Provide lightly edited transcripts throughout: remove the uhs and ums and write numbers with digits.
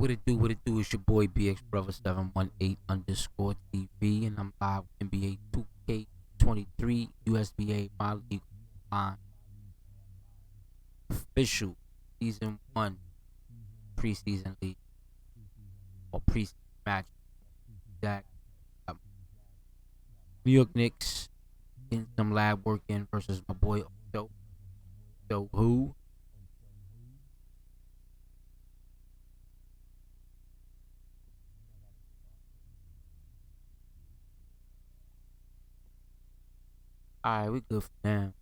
What it do? What it do? It's your boy BX Brother 718 underscore TV, and I'm live with NBA 2K23 USBA My League Line official season 1 preseason league or preseason match. That New York Knicks getting some lab work in versus my boy Ocho. So who? Alright, we good for now.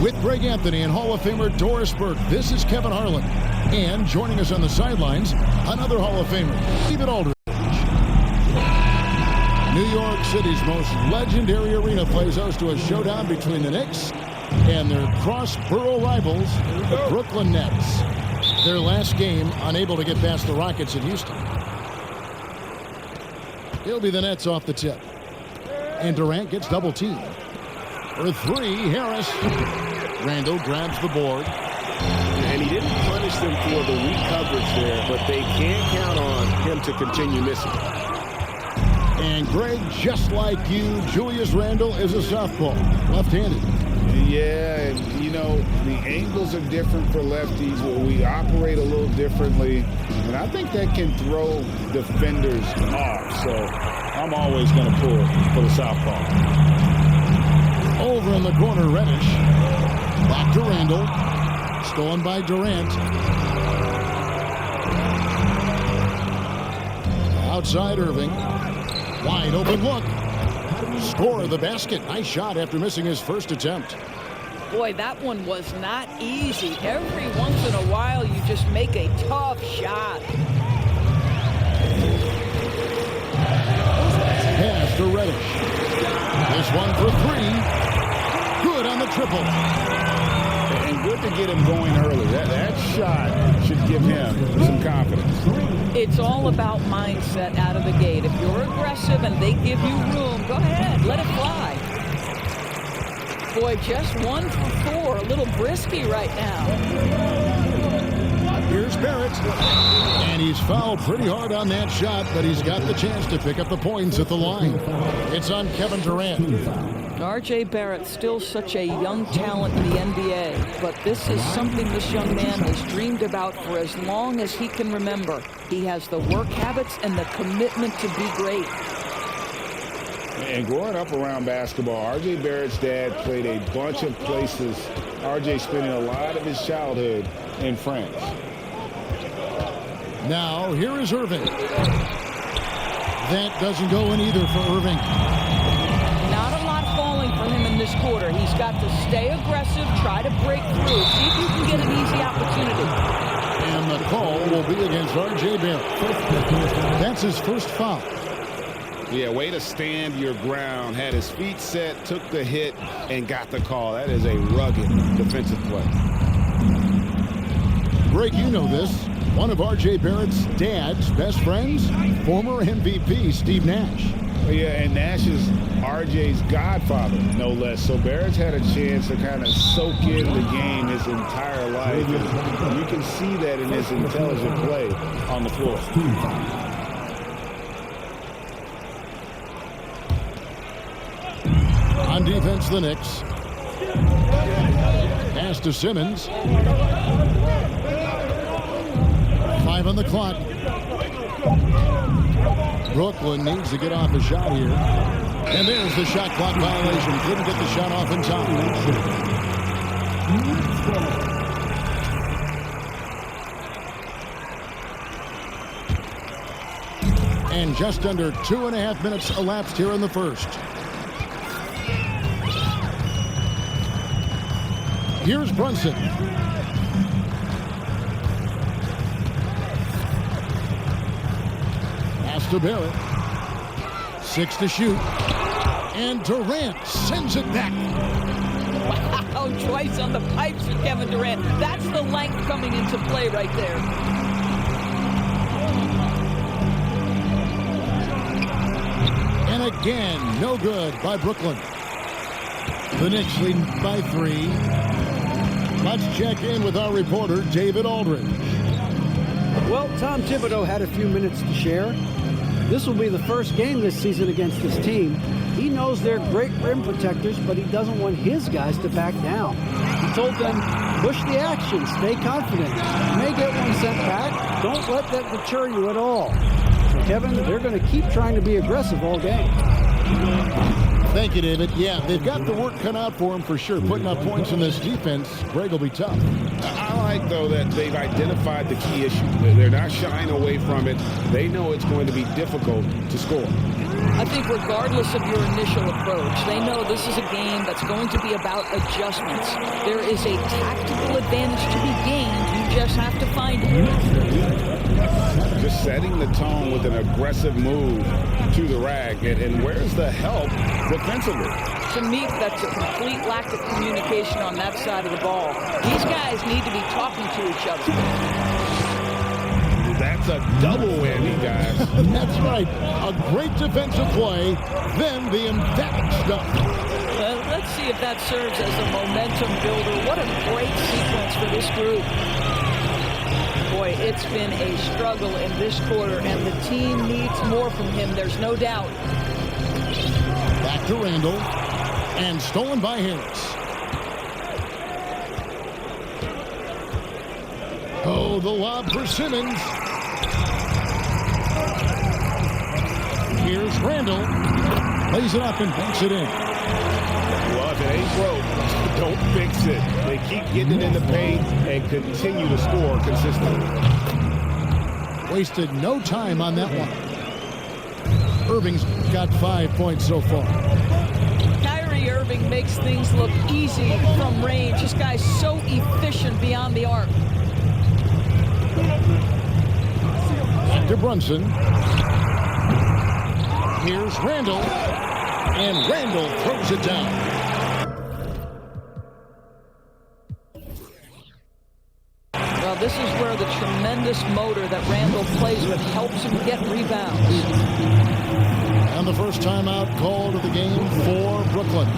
With Greg Anthony and Hall of Famer Doris Burke, this is Kevin Harlan. And joining us on the sidelines, another Hall of Famer, David Aldridge. New York City's most legendary arena plays host to a showdown between the Knicks and their cross-borough rivals, the Brooklyn Nets. Their last game, unable to get past the Rockets in Houston. It'll be the Nets off the tip. And Durant gets double-teamed. For three, Harris. Randall grabs the board. And he didn't punish them for the weak coverage there, but they can't count on him to continue missing. And Greg, just like you, Julius Randle is a southpaw, left-handed. Yeah, and you know, the angles are different for lefties. We operate a little differently, and I think that can throw defenders off. So I'm always going to pull for the southpaw. Over in the corner, Reddish. Back to Randle. Stolen by Durant. Outside Irving. Wide open look. Score of the basket. Nice shot after missing his first attempt. Boy, that one was not easy. Every once in a while, you just make a tough shot. Pass to Reddish. This one for three. Good on the triple. And good to get him going early. That shot should give him some confidence. It's all about mindset out of the gate. If you're aggressive and they give you room, go ahead, let it fly. Boy, just 1 for 4, a little brisky right now. Here's Barrett. And he's fouled pretty hard on that shot, but he's got the chance to pick up the points at the line. It's on Kevin Durant. R.J. Barrett's still such a young talent in the NBA, but this is something this young man has dreamed about for as long as he can remember. He has the work habits and the commitment to be great. And growing up around basketball, R.J. Barrett's dad played a bunch of places. R.J. spending a lot of his childhood in France. Now, here is Irving. That doesn't go in either for Irving. Not a lot falling for him in this quarter. He's got to stay aggressive, try to break through, see if you can get an easy opportunity. And the call will be against R.J. Barrett. That's his first foul. Yeah, way to stand your ground. Had his feet set, took the hit, and got the call. That is a rugged defensive play. Greg, you know this. One of R.J. Barrett's dad's best friends, former MVP Steve Nash. Yeah, and Nash is R.J.'s godfather, no less. So Barrett's had a chance to kind of soak in the game his entire life. And you can see that in his intelligent play on the floor. On defense, the Knicks. Pass to Simmons. 5 on the clock. Brooklyn needs to get off a shot here. And there's the shot clock violation. Couldn't get the shot off in time. And just under 2.5 minutes elapsed here in the first. Here's Brunson. Pass to Barrett. 6 to shoot. And Durant sends it back. Wow, twice on the pipes for Kevin Durant. That's the length coming into play right there. And again, no good by Brooklyn. The Knicks lead by 3. Let's check in with our reporter, David Aldridge. Well, Tom Thibodeau had a few minutes to share. This will be the first game this season against this team. He knows they're great rim protectors, but he doesn't want his guys to back down. He told them, push the action, stay confident. You may get one sent back. Don't let that deter you at all. So, Kevin, they're going to keep trying to be aggressive all game. Thank you, David. Yeah, they've got the work cut out for them for sure. Putting up points in this defense, Greg will be tough. I like, though, that they've identified the key issue. They're not shying away from it. They know it's going to be difficult to score. I think regardless of your initial approach, they know this is a game that's going to be about adjustments. There is a tactical advantage to be gained. You just have to find it. Just setting the tone with an aggressive move to the rag. And where's the help defensively? To me, that's a complete lack of communication on that side of the ball. These guys need to be talking to each other. That's a double whammy, guys. That's right. A great defensive play, then the emphatic stuff. Let's see if that serves as a momentum builder. What a great sequence for this group. Boy, it's been a struggle in this quarter, and the team needs more from him. There's no doubt. Back to Randall. And stolen by Harris. Oh, the lob for Simmons. Here's Randall. Lays it up and banks it in. Well, if it ain't broke, don't fix it. They keep getting it in the paint and continue to score consistently. Wasted no time on that one. Irving's got 5 points so far. Irving makes things look easy from range. This guy's so efficient beyond the arc. To Brunson. Here's Randall. And Randall throws it down. Well, this is where the tremendous motor that Randall plays with helps him get rebounds. And the first timeout called of the game for Brooklyn.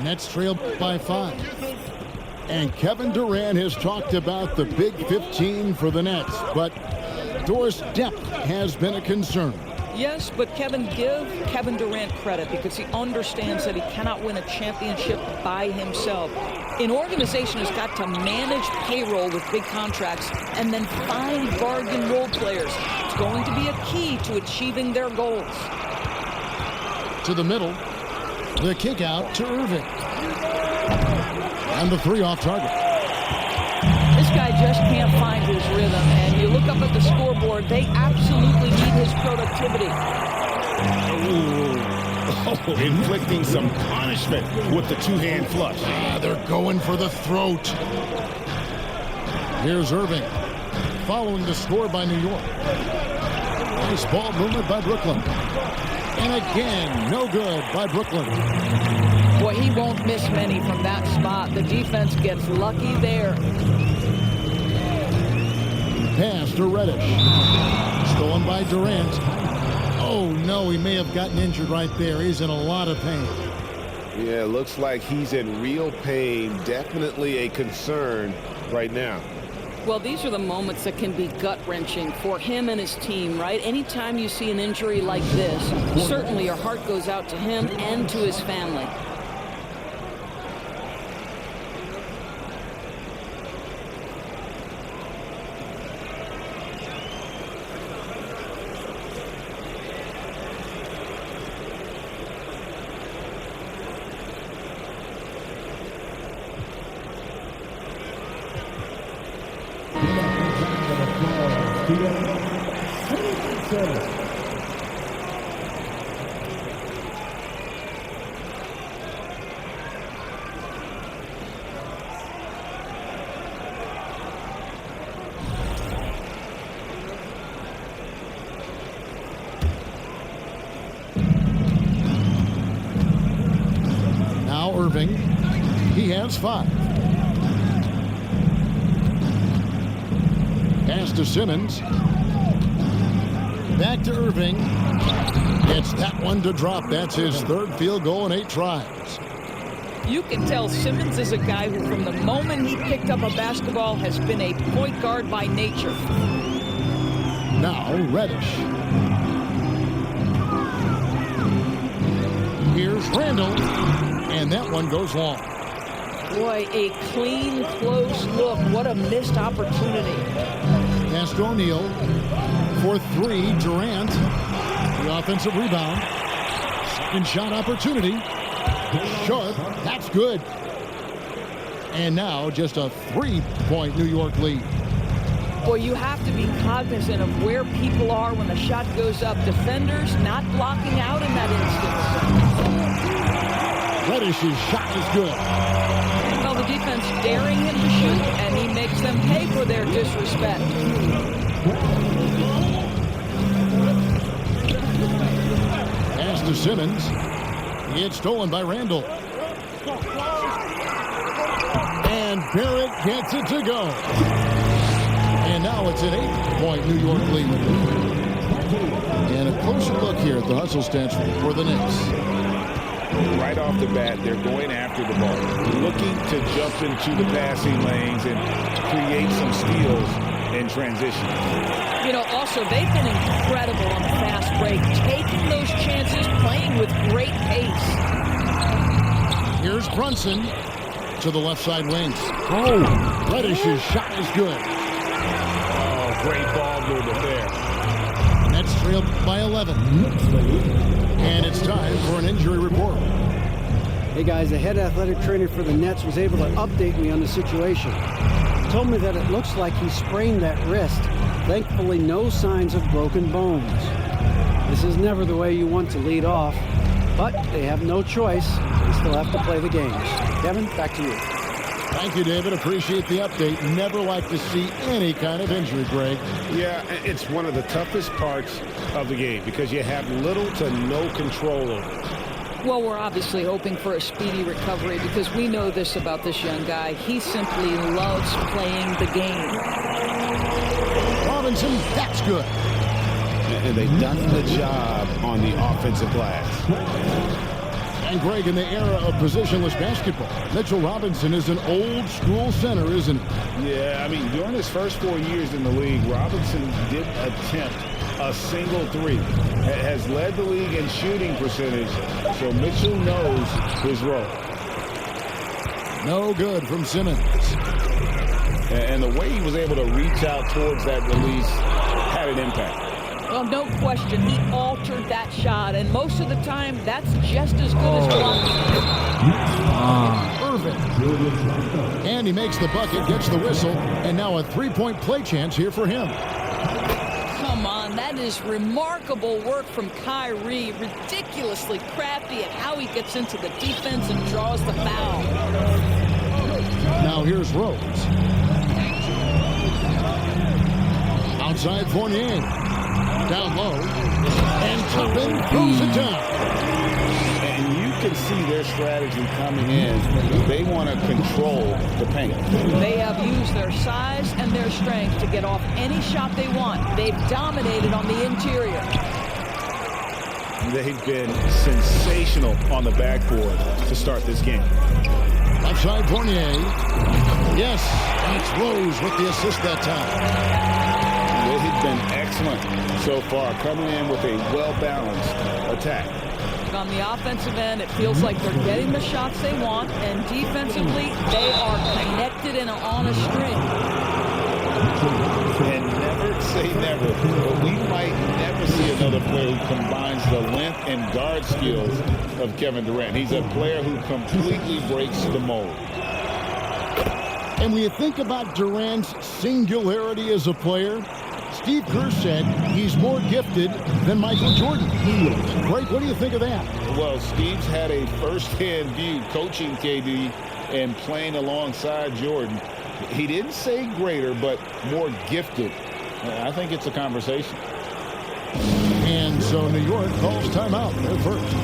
Nets trailed by 5. And Kevin Durant has talked about the Big 15 for the Nets, but Doris' depth has been a concern. Yes, but give Kevin Durant credit because he understands that he cannot win a championship by himself. An organization has got to manage payroll with big contracts and then find bargain role players. It's going to be a key to achieving their goals. To the middle, the kick out to Irving. And the three off target. This guy just can't find his rhythm, and you look up at the scoreboard, they absolutely need his productivity. Oh, inflicting some punishment with the two-hand flush. They're going for the throat. Here's Irving, following the score by New York. Nice ball movement by Brooklyn. And again, no good by Brooklyn. Boy, he won't miss many from that spot. The defense gets lucky there. Pass to Reddish. Stolen by Durant. Oh, no, he may have gotten injured right there. He's in a lot of pain. Yeah, looks like he's in real pain. Definitely a concern right now. Well, these are the moments that can be gut-wrenching for him and his team, right? Anytime you see an injury like this, certainly your heart goes out to him and to his family. Now Irving. He has 5. Pass to Simmons. Back to Irving. Gets that one to drop. That's his 3rd field goal in 8 tries. You can tell Simmons is a guy who, from the moment he picked up a basketball, has been a point guard by nature. Now Reddish. Here's Randall. And that one goes long. Boy, a clean, close look. What a missed opportunity. Pass to O'Neal. For 3, Durant. The offensive rebound. Second shot opportunity. Short. That's good. And now just a 3-point New York lead. Boy, you have to be cognizant of where people are when the shot goes up. Defenders not blocking out in that instance. Reddish's shot is good. Well, the defense daring him to shoot, and he makes them pay for their disrespect. Pass to Simmons. It's stolen by Randall. And Barrett gets it to go. And now it's an 8-point New York lead. And a closer look here at the hustle stats for the Knicks. Right off the bat, they're going after the ball, looking to jump into the passing lanes and create some steals in transition. You know, also, they've been incredible on the fast break, taking those chances, playing with great pace. Here's Brunson to the left side wing. Oh, Reddish's shot is good. Oh, great ball movement there. Nets trailed by 11. And it's time for an injury report. Hey guys, the head athletic trainer for the Nets was able to update me on the situation. He told me that it looks like he sprained that wrist. Thankfully, no signs of broken bones. This is never the way you want to lead off, but they have no choice. They still have to play the games. Kevin, back to you. Thank you, David. Appreciate the update. Never like to see any kind of injury, Greg. Yeah, it's one of the toughest parts of the game because you have little to no control over it. Well, we're obviously hoping for a speedy recovery because we know this about this young guy. He simply loves playing the game. Robinson, that's good. And they've done the job on the offensive glass. And Greg, in the era of positionless basketball, Mitchell Robinson is an old school center, isn't he? Yeah, I mean, during his first 4 years in the league, Robinson didn't attempt a single 3. Has led the league in shooting percentage, so Mitchell knows his role. No good from Simmons. And the way he was able to reach out towards that release had an impact. Well, no question, he altered that shot, and most of the time, that's just as good as blocking. Irving. And he makes the bucket, gets the whistle, and now a 3-point play chance here for him. Come on, that is remarkable work from Kyrie. Ridiculously crafty at how he gets into the defense and draws the foul. Now here's Rose. Outside Fournier. Down low. And Toppin throws it down. And you can see their strategy coming in. They want to control the paint. They have used their size and their strength to get off any shot they want. They've dominated on the interior. They've been sensational on the backboard to start this game. Left side Fournier. Yes, and it's Rose with the assist that time. They have been excellent so far, coming in with a well-balanced attack. On the offensive end, it feels like they're getting the shots they want, and defensively, they are connected and on a string. And never say never, but we might never see another player who combines the length and guard skills of Kevin Durant. He's a player who completely breaks the mold. And when you think about Durant's singularity as a player, Steve Kerr said he's more gifted than Michael Jordan. Greg, what do you think of that? Well, Steve's had a first-hand view coaching KD and playing alongside Jordan. He didn't say greater, but more gifted. I think it's a conversation. And so New York calls timeout. They're first.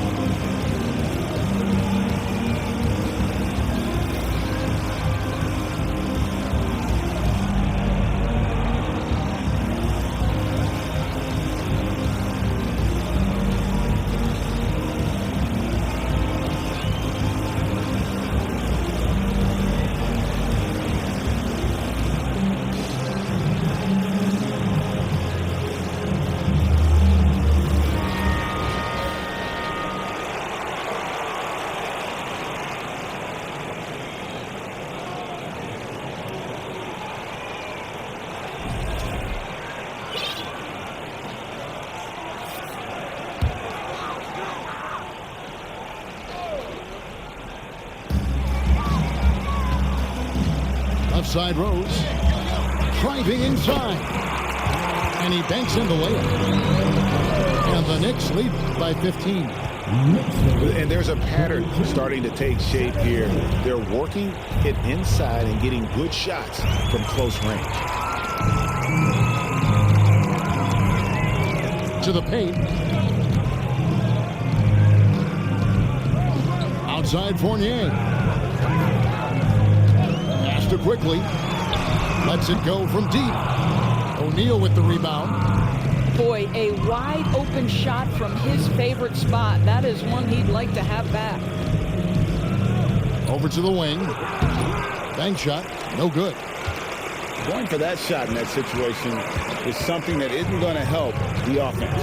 Side Rose, driving inside, and he banks in the layup. And the Knicks lead by 15. And there's a pattern starting to take shape here. They're working it inside and getting good shots from close range. To the paint. Outside Fournier. Quickly, lets it go from deep. O'Neal with the rebound. Boy, a wide open shot from his favorite spot. That is one he'd like to have back. Over to the wing. Bank shot, no good. Going for that shot in that situation is something that isn't going to help the offense.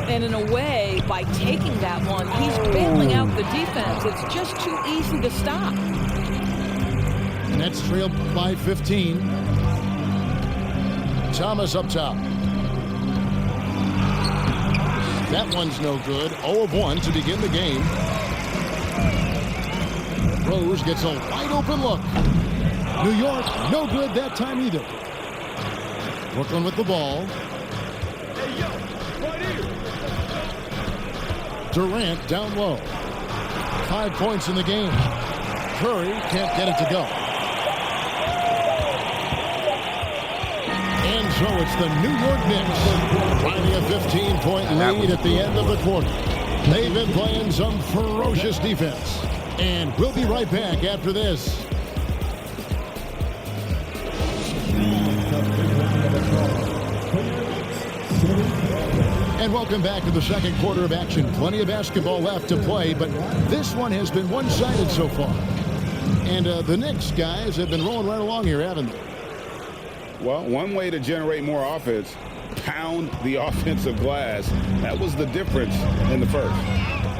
And in a way, by taking that one, he's bailing out the defense. It's just too easy to stop. Nets trailed by 15. Thomas up top. That one's no good. 0 of 1 to begin the game. Rose gets a wide open look. New York, no good that time either. Brooklyn with the ball. Durant down low. 5 points in the game. Curry can't get it to go. And so it's the New York Knicks finding a 15-point lead at the end of the quarter. They've been playing some ferocious defense. And we'll be right back after this. And welcome back to the second quarter of action. Plenty of basketball left to play, but this one has been one-sided so far. And the Knicks guys have been rolling right along here, haven't they? Well, one way to generate more offense, pound the offensive glass. That was the difference in the first.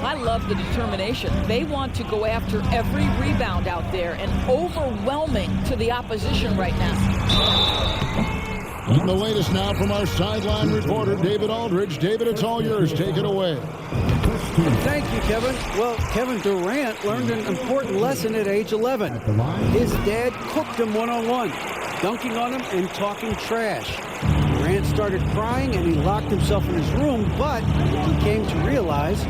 I love the determination. They want to go after every rebound out there and overwhelming to the opposition right now. And the latest now from our sideline reporter, David Aldridge. David, it's all yours. Take it away. Thank you, Kevin. Well, Kevin Durant learned an important lesson at age 11. His dad cooked him one-on-one, dunking on him and talking trash. Durant started crying and he locked himself in his room, but he came to realize,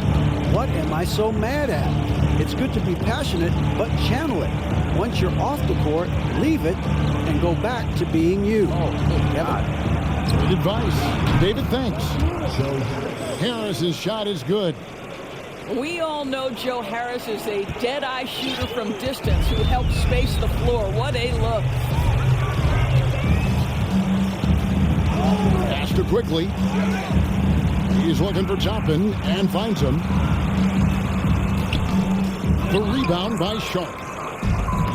what am I so mad at? It's good to be passionate, but channel it. Once you're off the court, leave it and go back to being you. Kevin. Good advice. David, thanks. Harris's shot is good. We all know Joe Harris is a dead-eye shooter from distance who helps space the floor. What a look. Pastor quickly. He's looking for Toppin and finds him. The rebound by Sharp.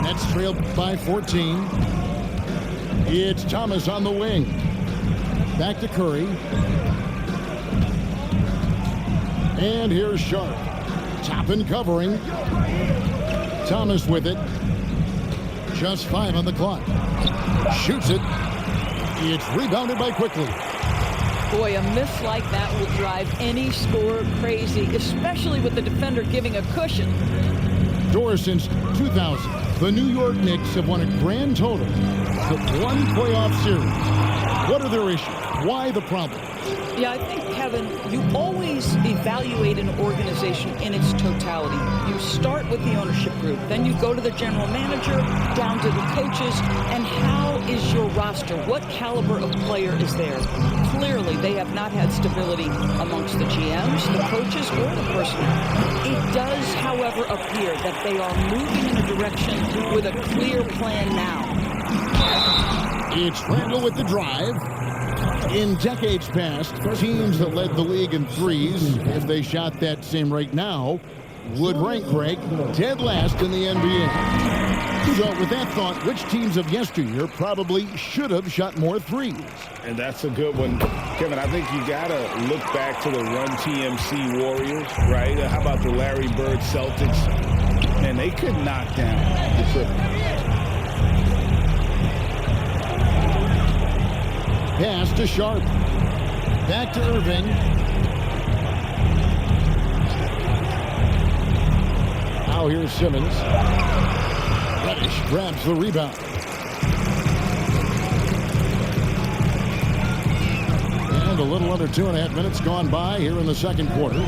Nets trailed by 14. It's Thomas on the wing. Back to Curry. And here's Sharp. Toppin covering. Thomas with it. Just 5 on the clock. Shoots it. It's rebounded by Quickly. Boy, a miss like that will drive any scorer crazy, especially with the defender giving a cushion. Doris, since 2000, the New York Knicks have won a grand total of 1 playoff series. What are their issues? Why the problem? Yeah, I think, Kevin, you always evaluate an organization in its totality. You start with the ownership group, then you go to the general manager, down to the coaches, and how is your roster? What caliber of player is there? Clearly, they have not had stability amongst the GMs, the coaches, or the personnel. It does, however, appear that they are moving in a direction with a clear plan now. It's Randall with the drive. In decades past, teams that led the league in threes, if they shot that same rate now, would rank, Greg, dead last in the NBA. So with that thought, which teams of yesteryear probably should have shot more threes? And that's a good one. Kevin, I think you got to look back to the Run TMC Warriors, right? How about the Larry Bird Celtics? Man, they could knock down the triple. Pass to Sharp. Back to Irving. Now here's Simmons. Reddish grabs the rebound. And a little under 2.5 minutes gone by here in the second quarter.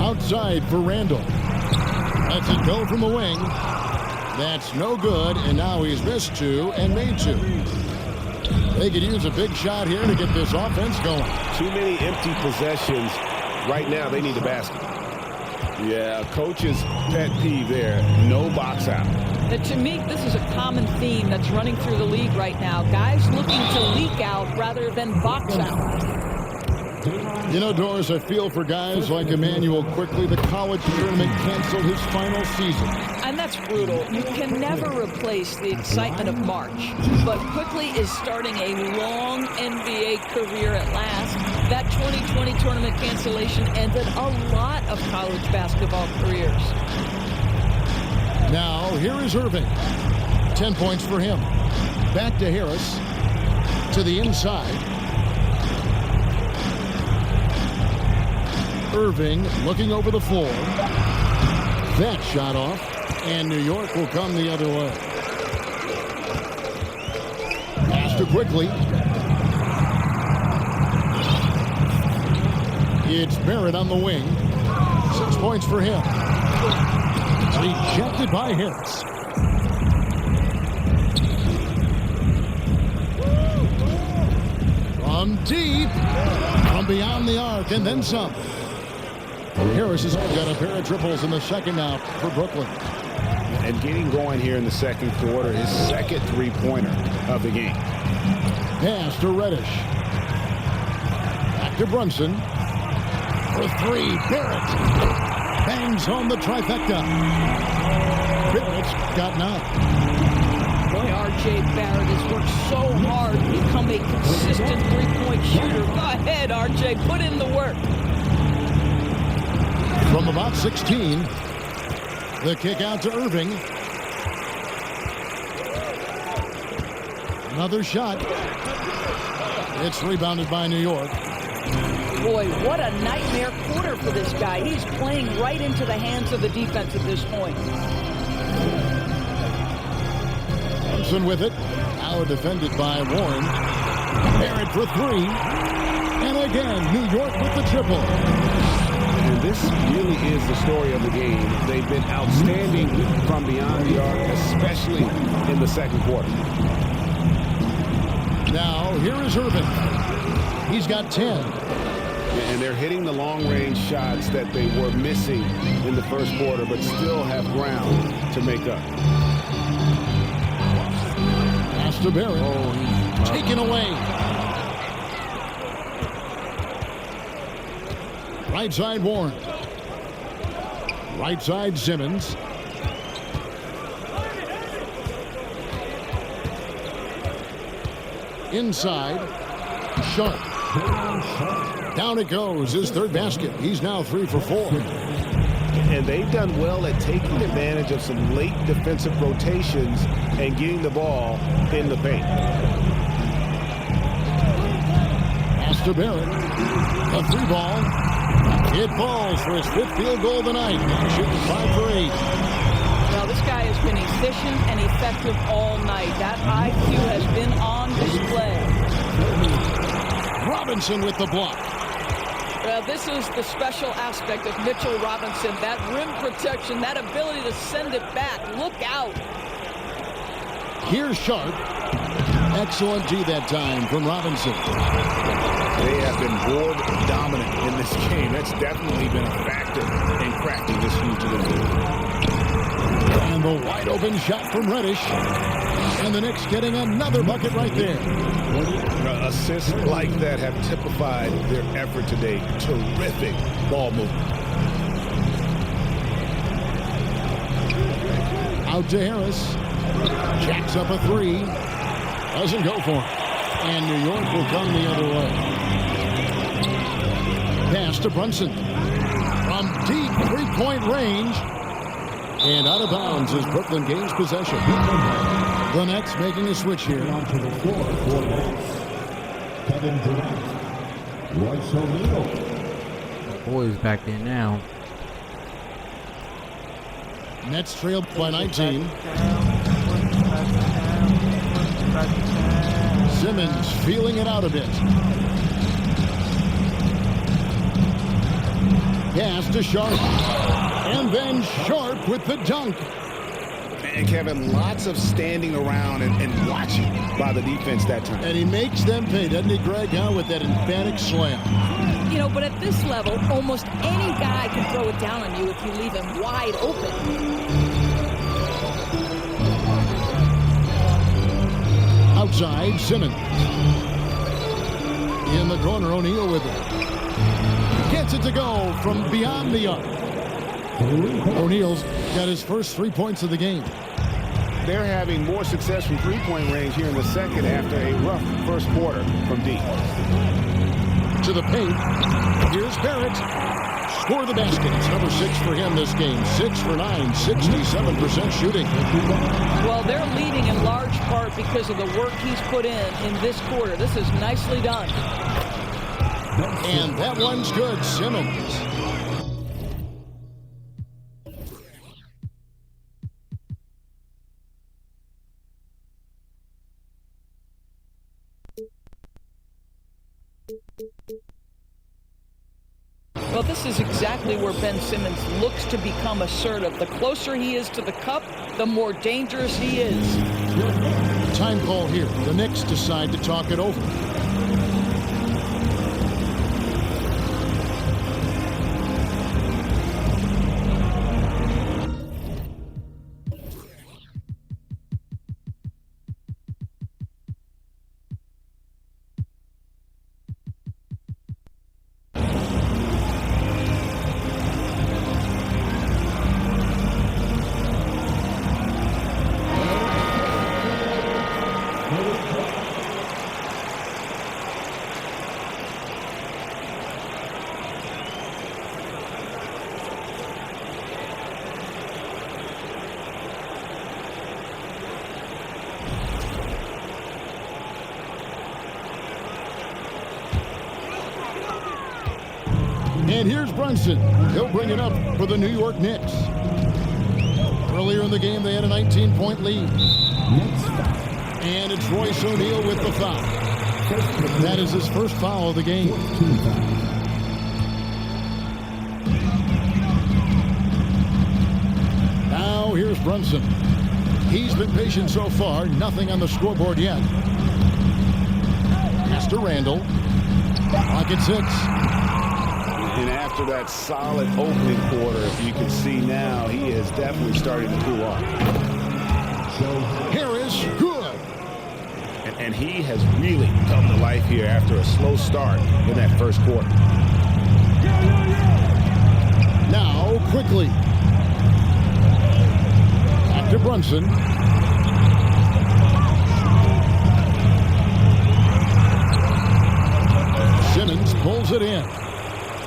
Outside for Randall. Lets it go from the wing. That's no good, and now he's missed two and made two. They could use a big shot here to get this offense going. Too many empty possessions. Right now, they need a basket. Yeah, coach's pet peeve there. No box out. To me, this is a common theme that's running through the league right now. Guys looking to leak out rather than box out. You know, Doris, I feel for guys like Emmanuel Quickly. The college tournament canceled his final season. And that's brutal. You can never replace the excitement of March. But Quickly is starting a long NBA career at last. That 2020 tournament cancellation ended a lot of college basketball careers. Now, here is Irving. 10 points for him. Back to Harris. To the inside. Irving looking over the floor. That shot off, and New York will come the other way. Pass to Quickly. It's Barrett on the wing. 6 points for him. Rejected by Harris. From deep. From beyond the arc, and then some. Harris has got a pair of triples in the second now for Brooklyn. And getting going here in the second quarter, his second three-pointer of the game. Pass to Reddish. Back to Brunson. For three, Barrett. Bangs home the trifecta. Barrett's got 9. Boy, R.J. Barrett has worked so hard to become a consistent three-point shooter. Go ahead, R.J., put in the work. From about 16, the kick out to Irving. Another shot. It's rebounded by New York. Boy, what a nightmare quarter for this guy. He's playing right into the hands of the defense at this point. Thompson with it. Now defended by Warren. Barrett for three. And again, New York with the triple. And this really is the story of the game. They've been outstanding from beyond the arc, especially in the second quarter. Now, here is Irving. He's got 10. And they're hitting the long-range shots that they were missing in the first quarter, but still have ground to make up. Pass to Barrett. Taken away. Right side Warren. Right side Simmons. Inside. Sharp. Down it goes. His third basket. He's now 3 for 4. And they've done well at taking advantage of some late defensive rotations and getting the ball in the paint. Pass to Barrett. A 3 ball. It falls for his 5th field goal of the night. Shooting 5 for 8. Well, this guy has been efficient and effective all night. That IQ has been on display. Robinson with the block. Well, this is the special aspect of Mitchell Robinson. That rim protection, that ability to send it back. Look out. Here's Sharp. Excellent D that time from Robinson. They have been board dominant in this game. That's definitely been a factor in cracking this fugitive lead. And the wide open shot from Reddish. And the Knicks getting another bucket right there. Assists like that have typified their effort today. Terrific ball movement. Out to Harris. Jacks up a three. Doesn't go for it. And New York will come the other way. Pass to Brunson. From deep three-point range. And out of bounds as Brooklyn gains possession. The Nets making a switch here. Kevin Durant. Royce O'Neal. Boys back there now. Nets trailed by 19. Simmons feeling it out a bit. Pass to Sharp. And then Sharp with the dunk. And Kevin, lots of standing around and watching by the defense that time. And he makes them pay, doesn't he, Greg, huh, with that emphatic slam. You know, but at this level, almost any guy can throw it down on you if you leave him wide open. Outside, Simmons. In the corner, O'Neal with it. Gets it to go from beyond the arc. O'Neal's got his first 3 points of the game. They're having more success from three-point range here in the second after a rough first quarter from deep. To the paint. Here's Barrett. Score the basket. It's number 6 for him this game. 6 for 9, 67% shooting. Well, they're leading in large part because of the work he's put in this quarter. This is nicely done. And that one's good. Simmons. Well, this is exactly where Ben Simmons looks to become assertive. The closer he is to the cup, the more dangerous he is. Time call here. The Knicks decide to talk it over. And here's Brunson. He'll bring it up for the New York Knicks. Earlier in the game, they had a 19-point lead. And it's Royce O'Neal with the foul. That is his first foul of the game. Now here's Brunson. He's been patient so far. Nothing on the scoreboard yet. Pass to Randall. Pocket 6. And after that solid opening quarter, you can see now he is definitely starting to cool off. Harris, good. And he has really come to life here after a slow start in that first quarter. Now, quickly. Back to Brunson. Simmons pulls it in.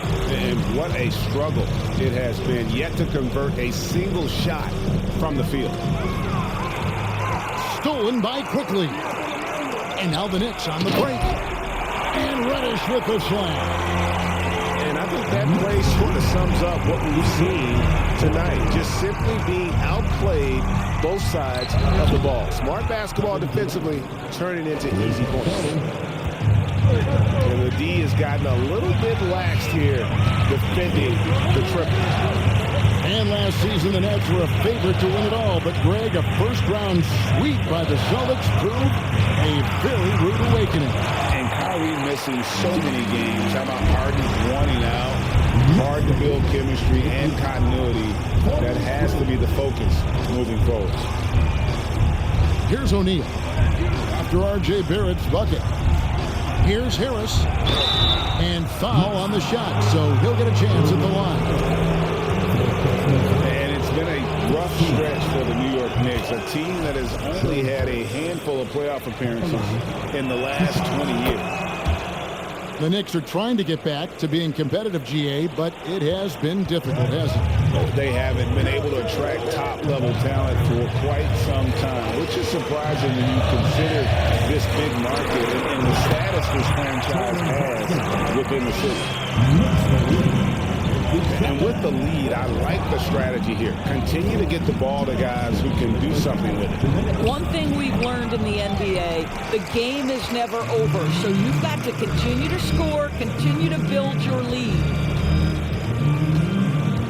And what a struggle it has been yet to convert a single shot from the field. Stolen by Quickly. And now the Knicks on the break. And Reddish with the slam. And I think that play sort of sums up what we've seen tonight. Just simply being outplayed both sides of the ball. Smart basketball defensively, turning into easy points. And the D has gotten a little bit laxed here defending the triple. And last season, the Nets were a favorite to win it all. But, Greg, a first-round sweep by the Celtics proved a very rude awakening. And Kyrie missing so many games. How about Harden's wanting out? Hard to build chemistry and continuity. That has to be the focus moving forward. Here's O'Neal after R.J. Barrett's bucket. Here's Harris. And foul on the shot, so he'll get a chance at the line. And it's been a rough stretch for the New York Knicks, a team that has only had a handful of playoff appearances in the last 20 years. The Knicks are trying to get back to being competitive, GA, but it has been difficult, hasn't it? They haven't been able to attract top-level talent for quite some time, which is surprising when you consider this big market and the status this franchise has within the city. And with the lead, I like the strategy here. Continue to get the ball to guys who can do something with it. One thing we've learned in the NBA, the game is never over. So you've got to continue to score, continue to build your lead.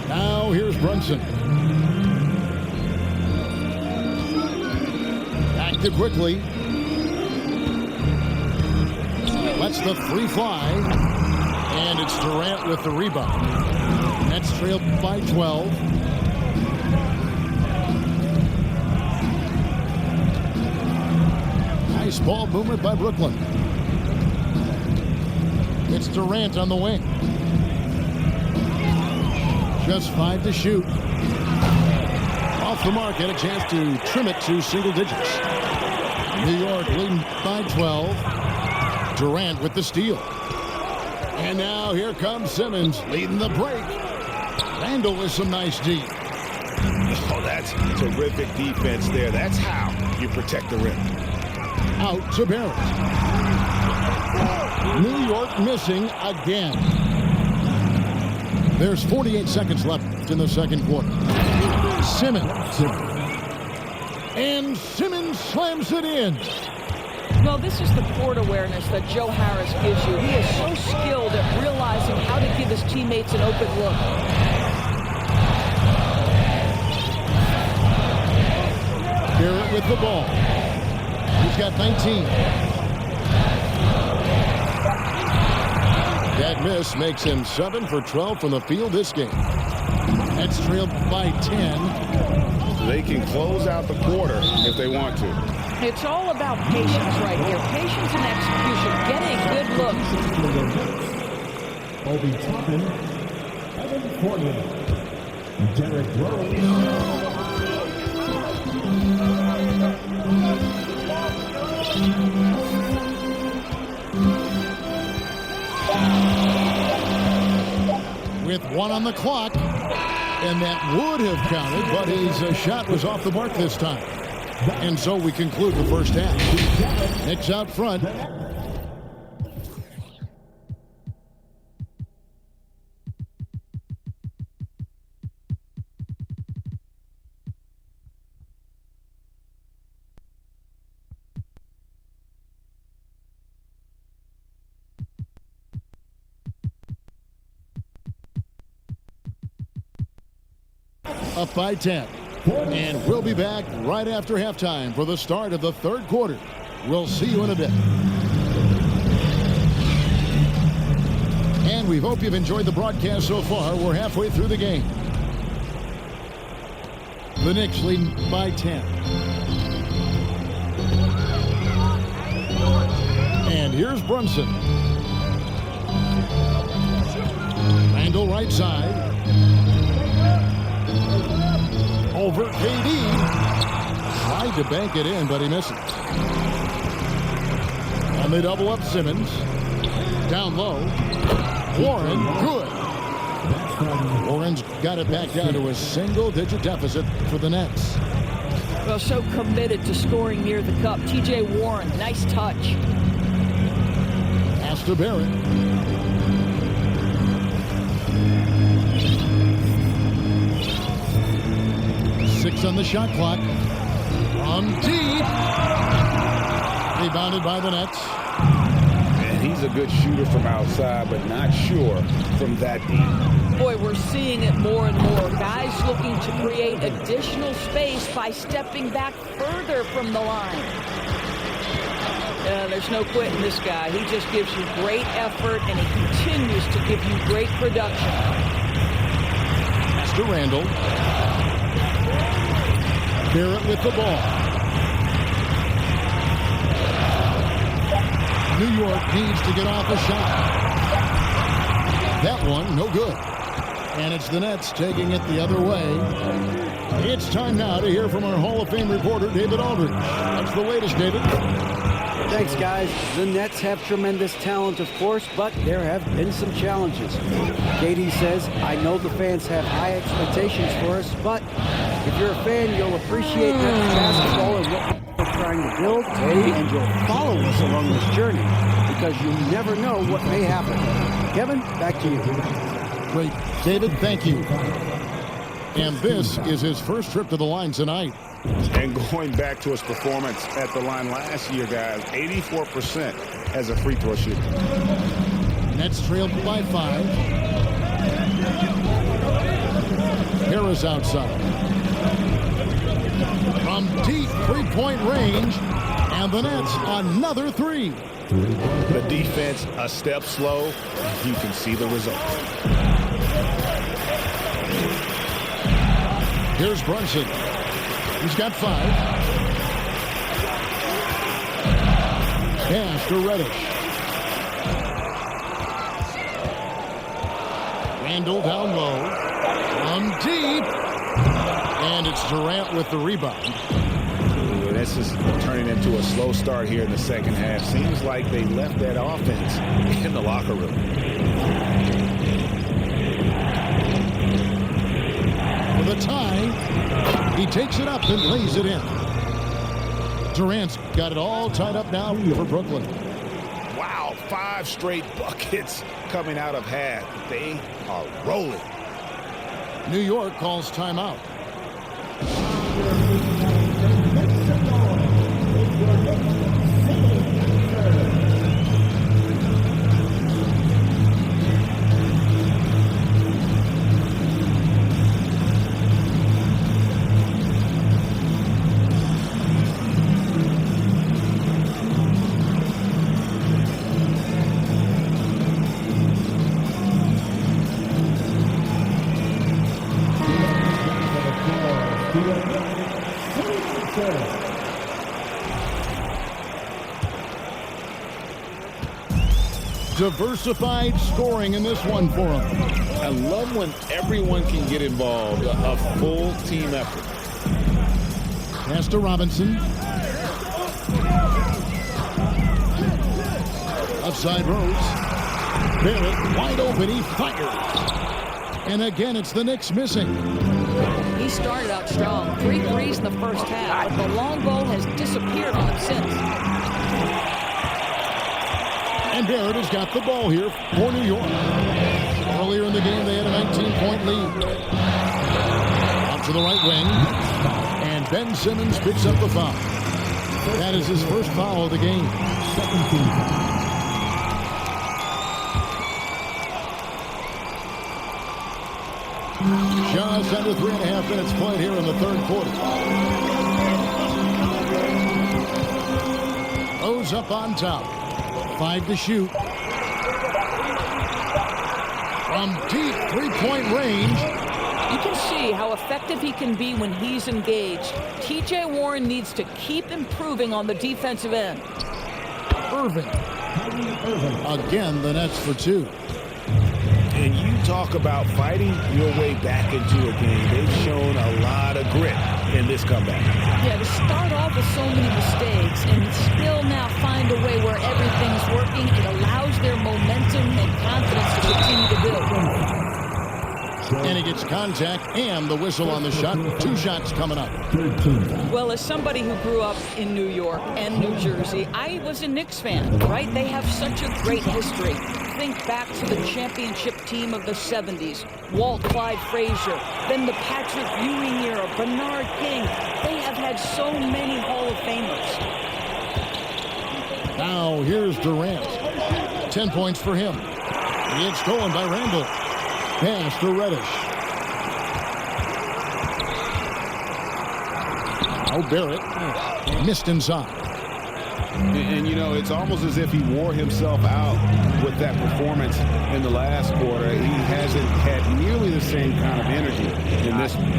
Now here's Brunson. Back to quickly. Lets the three fly. And it's Durant with the rebound. Nets trailed by 12. Nice ball movement by Brooklyn. It's Durant on the wing. Just 5 to shoot. Off the mark, had a chance to trim it to single digits. New York leading by 12. Durant with the steal. And now here comes Simmons leading the break. Randall with some nice D. Oh, that's terrific defense there. That's how you protect the rim. Out to Barrett. New York missing again. There's 48 seconds left in the second quarter. Simmons. And Simmons slams it in. Well, this is the court awareness that Joe Harris gives you. He is so skilled at realizing how to give his teammates an open look. Barrett with the ball. He's got 19. That miss makes him 7 for 12 from the field this game. That's trailed by 10. So they can close out the quarter if they want to. It's all about patience right here. Patience and execution. Getting good looks. Obi Toppin, Evan Fournier, Derek Rose. With 1 on the clock, and that would have counted, but his shot was off the mark this time. And so we conclude the first half. Knicks out front. Up by 10. And we'll be back right after halftime for the start of the third quarter. We'll see you in a bit. And we hope you've enjoyed the broadcast so far. We're halfway through the game. The Knicks leading by 10. And here's Brunson. Randall right side. Over KD. Tried to bank it in, but he misses. And they double up Simmons. Down low. Warren, good. Warren's got it back down to a single-digit deficit for the Nets. Well, so committed to scoring near the cup. T.J. Warren, nice touch. Pass to Barrett. Six on the shot clock. From deep. Rebounded by the Nets. And he's a good shooter from outside, but not sure from that deep. Boy, we're seeing it more and more. Guys looking to create additional space by stepping back further from the line. There's no quitting this guy. He just gives you great effort, and he continues to give you great production. Pass to Randall. Barrett with the ball. New York needs to get off a shot. That one, no good. And it's the Nets taking it the other way. It's time now to hear from our Hall of Fame reporter, David Aldridge. What's the latest, David? Thanks, guys. The Nets have tremendous talent, of course, but there have been some challenges. KD says, I know the fans have high expectations for us, but if you're a fan, you'll appreciate Nets basketball and what we're trying to build, and you'll follow us along this journey because you never know what may happen. Kevin, back to you. Great. David, thank you. And this is his first trip to the line tonight. And going back to his performance at the line last year, guys, 84% as a free throw shooter. Nets trailed by 5. Harris outside. From deep three-point range, and the Nets another 3. The defense a step slow. You can see the result. Here's Brunson. He's got 5. Pass to Reddish. Randall down low. From deep. And it's Durant with the rebound. This is turning into a slow start here in the second half. Seems like they left that offense in the locker room. For the tie, he takes it up and lays it in. Durant's got it all tied up now for Brooklyn. Wow, 5 straight buckets coming out of half. They are rolling. New York calls timeout. Diversified scoring in this one for him. I love when everyone can get involved, a full team effort. Pass to Robinson. Upside Rose. Barrett wide open, he fires. And again, it's the Knicks missing. He started out strong. 3 threes in the first half, but the long ball has disappeared on him since. And Barrett has got the ball here for New York. Earlier in the game, they had a 19-point lead. Out to the right wing. And Ben Simmons picks up the foul. That is his first foul of the game. Just under 3.5 minutes played here in the third quarter. Rose up on top. 5 to shoot. From deep three-point range. You can see how effective he can be when he's engaged. T.J. Warren needs to keep improving on the defensive end. Irving. Again, the Nets for 2. And you talk about fighting your way back into a game. They've shown a lot of grit in this comeback. Yeah, to start off with so many mistakes and still now find a way where everything's working, it allows their momentum and confidence to continue to build. And he gets contact and the whistle on the shot. 2 shots coming up. Well, as somebody who grew up in New York and New Jersey, I was a Knicks fan, right? They have such a great history. Think back to the championship team of the 70s. Walt Clyde Frazier, then the Patrick Ewing era, Bernard King. They have had so many Hall of Famers. Now here's Durant. 10 points for him. It's stolen by Randall. Pass to Reddish. Oh, Barrett missed inside. And, you know, it's almost as if he wore himself out with that performance in the last quarter. He hasn't had nearly the same kind of energy in this one.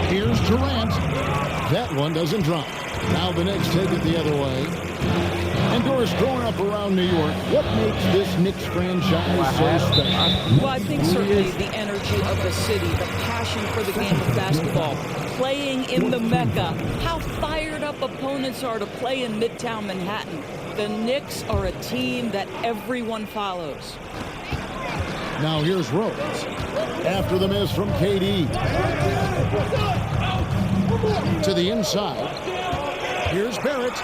Here's Durant. That one doesn't drop. Now the Knicks take it the other way. And Doris growing up around New York, what makes this Knicks franchise so special? Well, I think certainly the energy of the city, the passion for the game of basketball, playing in the Mecca, how fired up opponents are to play in Midtown Manhattan. The Knicks are a team that everyone follows. Now here's Rose. After the miss from KD. To the inside. Here's Barrett.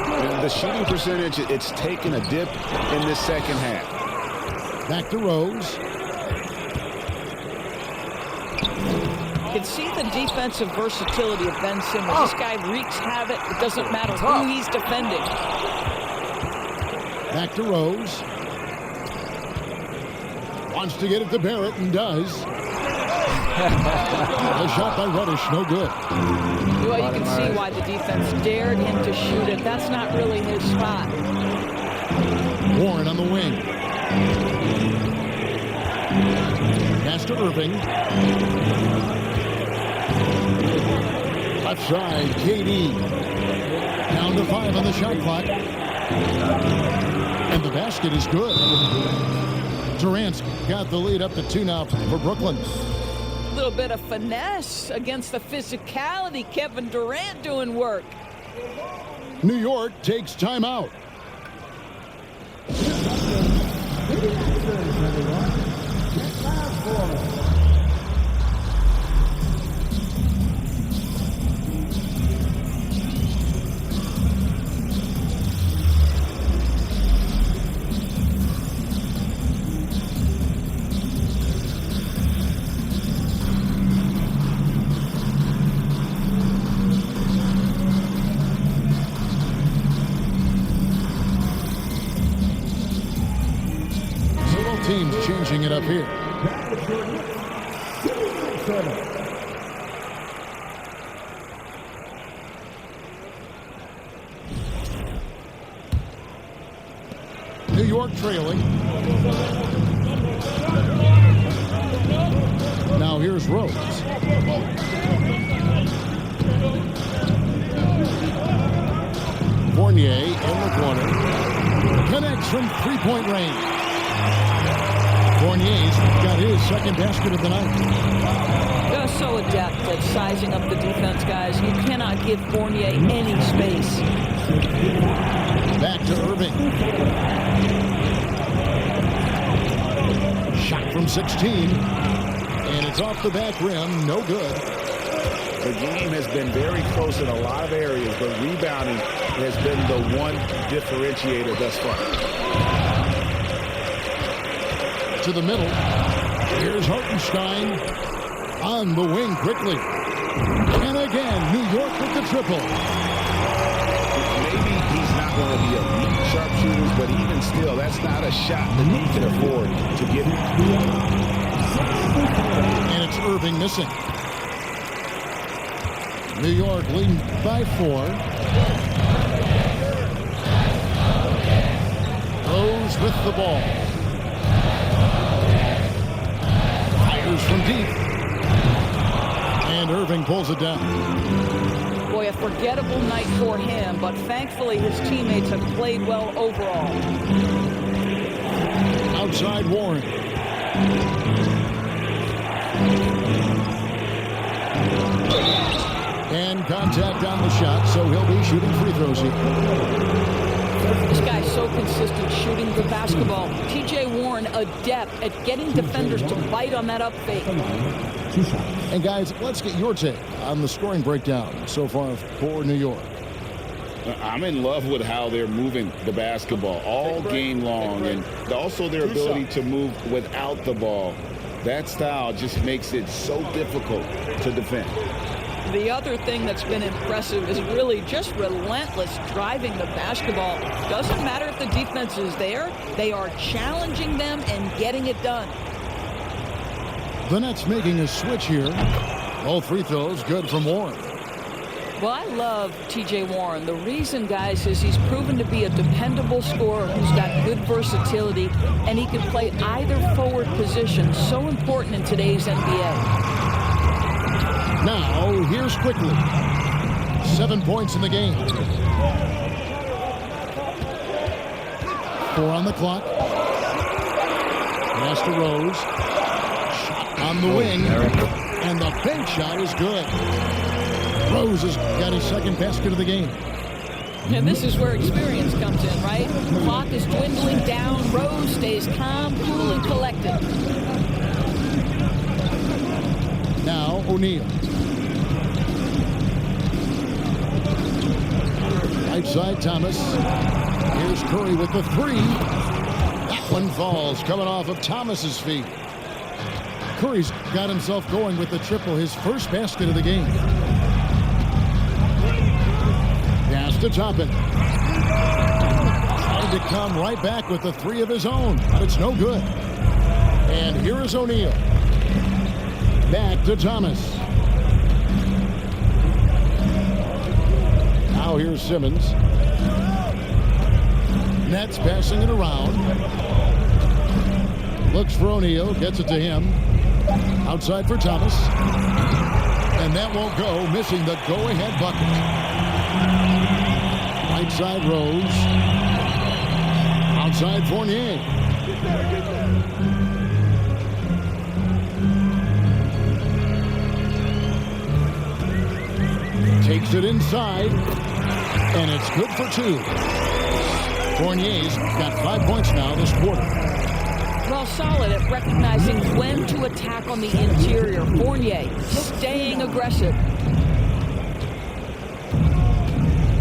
And the shooting percentage, it's taken a dip in this second half. Back to Rose. You can see the defensive versatility of Ben Simmons. This guy wreaks havoc. It doesn't matter who he's defending. Back to Rose. Wants to get it to Barrett and does. A shot by Reddish, no good. Well, you can see why the defense dared him to shoot it. That's not really his spot. Warren on the wing. Pass to Irving. Left side, KD. Down to 5 on the shot clock. And the basket is good. Durant's got the lead up to 2 now for Brooklyn. A little bit of finesse against the physicality. Kevin Durant doing work. New York takes timeout. Teams changing it up here. New York trailing. Now here's Rose. Fournier in the corner. Connects from three-point range. Fournier's got his second basket of the night. They're so adept at sizing up the defense, guys. You cannot give Fournier any space. Back to Irving. Shot from 16. And it's off the back rim. No good. The game has been very close in a lot of areas, but rebounding has been the one differentiator thus far. To the middle. Here's Hartenstein on the wing quickly. And again, New York with the triple. Maybe he's not one of the elite sharpshooters, but even still, that's not a shot that he can afford to give him. And it's Irving missing. New York leading by 4. Rose with the ball. From deep. And Irving pulls it down. Boy, a forgettable night for him, but thankfully his teammates have played well overall. Outside Warren. And contact on the shot, so he'll be shooting free throws here. This guy's so consistent shooting the basketball. T.J. Warren, adept at getting defenders to bite on that up fake. And guys, let's get your take on the scoring breakdown so far for New York. I'm in love with how they're moving the basketball all game long, and also their ability to move without the ball. That style just makes it so difficult to defend. The other thing that's been impressive is really just relentless driving the basketball. Doesn't matter if the defense is there, they are challenging them and getting it done. The Nets making a switch here. All free throws good from Warren. Well, I love T.J. Warren. The reason, guys, is he's proven to be a dependable scorer who's got good versatility, and he can play either forward position. So important in today's NBA. Now, here's Quickly. 7 points in the game. 4 on the clock. Pass to Rose. Shot on the wing. And the bank shot is good. Rose has got his second basket of the game. And this is where experience comes in, right? The clock is dwindling down. Rose stays calm, cool, and collected. Now, O'Neal. Right side, Thomas. Here's Curry with the three. That one falls, coming off of Thomas's feet. Curry's got himself going with the triple, his first basket of the game. Pass to Toppin. Trying to come right back with the three of his own, but it's no good. And here is O'Neal. Back to Thomas. Now here's Simmons. Nets passing it around. Looks for O'Neal, gets it to him. Outside for Thomas. And that won't go, missing the go-ahead bucket. Right side Rose. Outside Fournier. Takes it inside, and it's good for 2. Fournier's got 5 points now this quarter. Well, solid at recognizing when to attack on the interior. Fournier staying aggressive.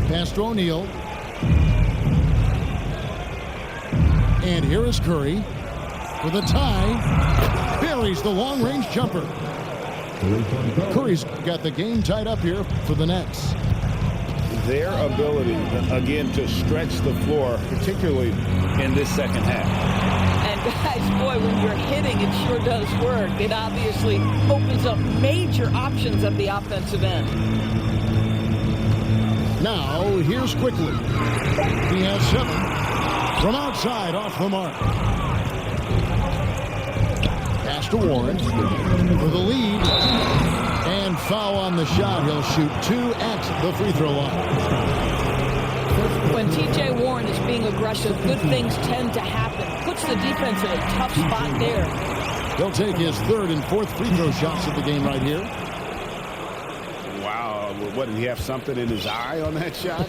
Pass to O'Neal. And here is Curry for the tie. Buries the long-range jumper. Curry's got the game tied up here for the Nets. Their ability, again, to stretch the floor, particularly in this second half. And guys, boy, when you're hitting, it sure does work. It obviously opens up major options at the offensive end. Now, here's Quickly. He has 7. From outside, off the mark. Pass to Warren for the lead. And foul on the shot. He'll shoot 2 at the free throw line. When T.J. Warren is being aggressive, good things tend to happen. Puts the defense in a tough spot there. He'll take his 3rd and 4th free throw shots of the game right here. Wow. What, did he have something in his eye on that shot?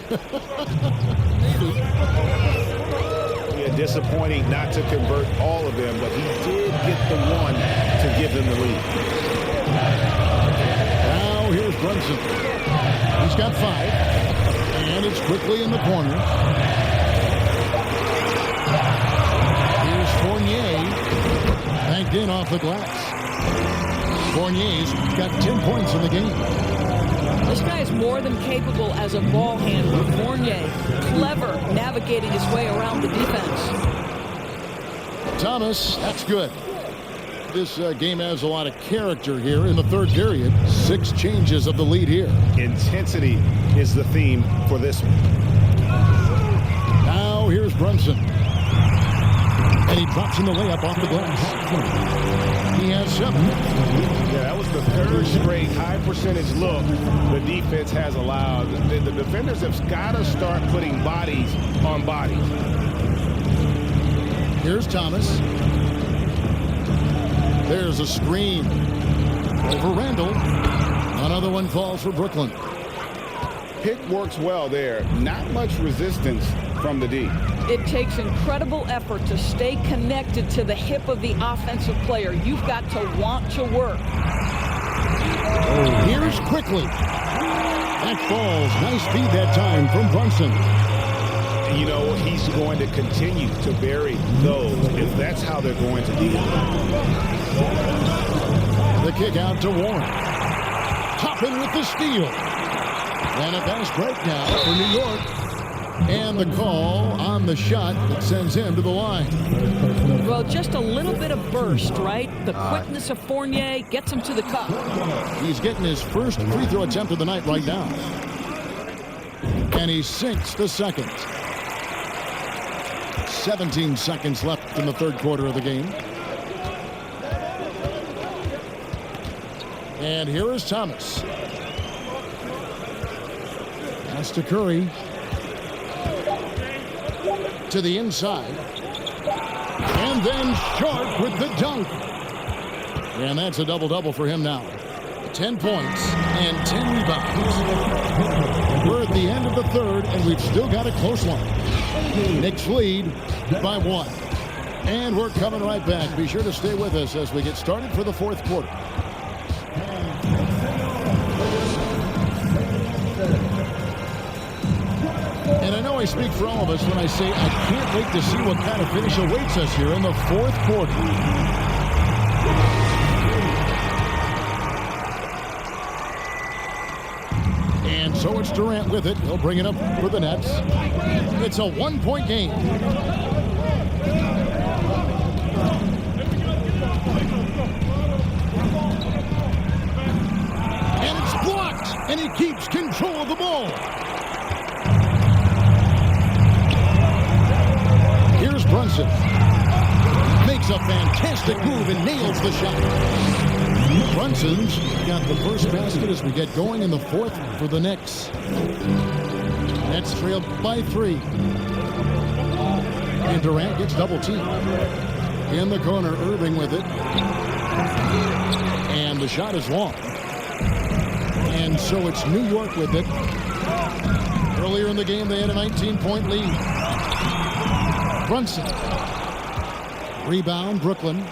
Yeah, disappointing not to convert all of them, but he did get the one to give them the lead. Now here's Brunson. He's got 5. And it's Quickly in the corner. Here's Fournier. Banked in off the glass. Fournier's got 10 points in the game. This guy is more than capable as a ball handler. Fournier, clever, navigating his way around the defense. Thomas, that's good. This game has a lot of character here in the 3rd period. 6 changes of the lead here. Intensity is the theme for this one. Now here's Brunson. And he drops in the layup off the glass. He has 7. Yeah, that was the 3rd straight high percentage look the defense has allowed. The defenders have got to start putting bodies on bodies. Here's Thomas. There's a screen over Randall. Another one falls for Brooklyn. Pick works well there. Not much resistance from the D. It takes incredible effort to stay connected to the hip of the offensive player. You've got to want to work. Here's Quickly. That falls. Nice feed that time from Brunson. You know, he's going to continue to bury those if that's how they're going to deal. The kick out to Warren. Toppin with the steal. And a fast break now for New York. And the call on the shot that sends him to the line. Well, just a little bit of burst, right? The quickness of Fournier gets him to the cup. He's getting his first free throw attempt of the night right now. And he sinks the second. 17 seconds left in the third quarter of the game. And here is Thomas. Pass to Curry. To the inside. And then Sharp with the dunk. And that's a double-double for him now. 10 points and 10 rebounds. We're at the end of the third, and we've still got a close one. Knicks lead by 1. And we're coming right back. Be sure to stay with us as we get started for the fourth quarter. And I know I speak for all of us when I say I can't wait to see what kind of finish awaits us here in the fourth quarter. And so it's Durant with it. He'll bring it up for the Nets. It's a one-point game. And it's blocked, and he keeps control of the ball. Here's Brunson. Makes a fantastic move and nails the shot. Brunson's got the first basket as we get going in the fourth for the Knicks. Nets trailed by 3. And Durant gets double teamed. In the corner, Irving with it. And the shot is long. And so it's New York with it. Earlier in the game, they had a 19-point lead. Brunson. Rebound, Brooklyn.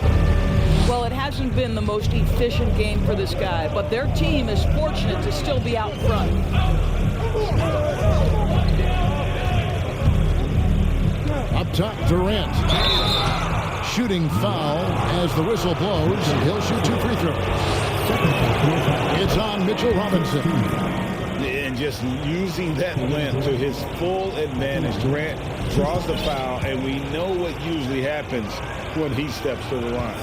Well, it hasn't been the most efficient game for this guy, but their team is fortunate to still be out front. Up top, Durant. Shooting foul as the whistle blows. He'll shoot 2 free throws. It's on Mitchell Robinson. And just using that length to his full advantage. Durant draws the foul, and we know what usually happens when he steps to the line.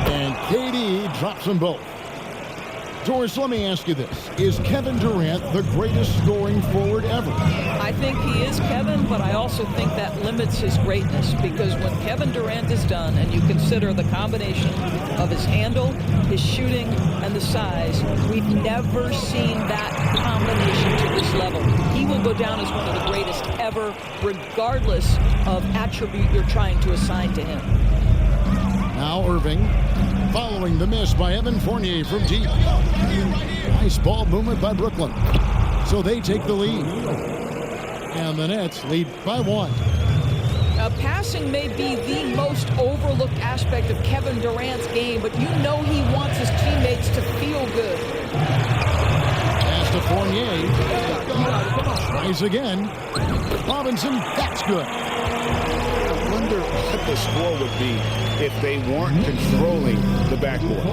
And KD drops them both. Doris, let me ask you this. Is Kevin Durant the greatest scoring forward ever? I think he is, Kevin, but I also think that limits his greatness, because when Kevin Durant is done and you consider the combination of his handle, his shooting, and the size, we've never seen that combination to this level. He will go down as one of the greatest ever, regardless of attribute you're trying to assign to him. Now Irving, following the miss by Evan Fournier from deep. Nice ball movement by Brooklyn. So they take the lead. And the Nets lead by 1. Passing may be the most overlooked aspect of Kevin Durant's game, but you know he wants his teammates to feel good. Pass to Fournier. Tries again. Robinson, that's good. I wonder what the score would be if they weren't controlling the backcourt.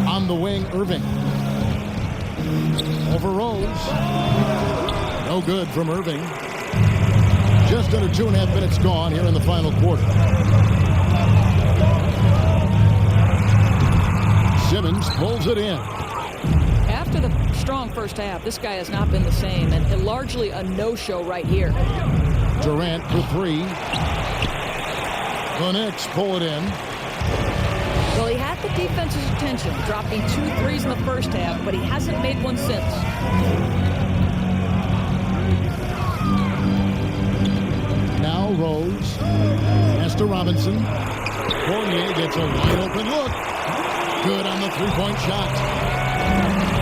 On the wing, Irving. Over Rose. No good from Irving. Just under 2.5 minutes gone here in the final quarter. Simmons pulls it in. After the strong first half, this guy has not been the same, and largely a no-show right here. Durant for 3. The Knicks pull it in. Well, he had the defense's attention, dropping 2 threes in the first half, but he hasn't made one since. Now Rose. Pass to Robinson. Fournier gets a wide-open look. Good on the 3-point shot.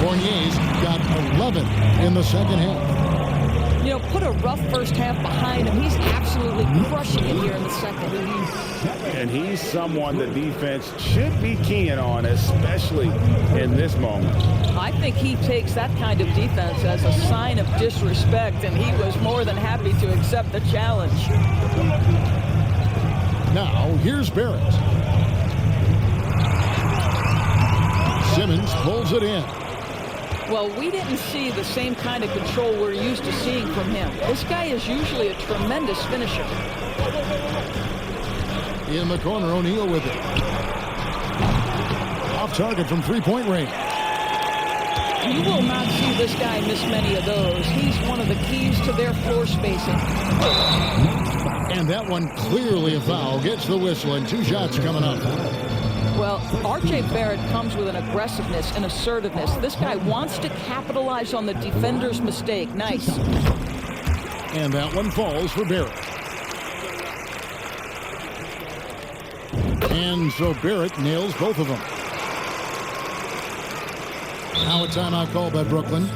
Fournier's got 11 in the second half. You know, put a rough first half behind him. He's absolutely crushing it here in the second. And he's someone the defense should be keying on, especially in this moment. I think he takes that kind of defense as a sign of disrespect, and he was more than happy to accept the challenge. Now, here's Barrett. Simmons pulls it in. Well, we didn't see the same kind of control we're used to seeing from him. This guy is usually a tremendous finisher. In the corner, O'Neal with it. Off target from three-point range. You will not see this guy miss many of those. He's one of the keys to their floor spacing. And that one clearly a foul. Gets the whistle, and 2 shots coming up. Well, R.J. Barrett comes with an aggressiveness and assertiveness. This guy wants to capitalize on the defender's mistake. Nice. And that one falls for Barrett. And so Barrett nails both of them. Now a timeout called by Brooklyn.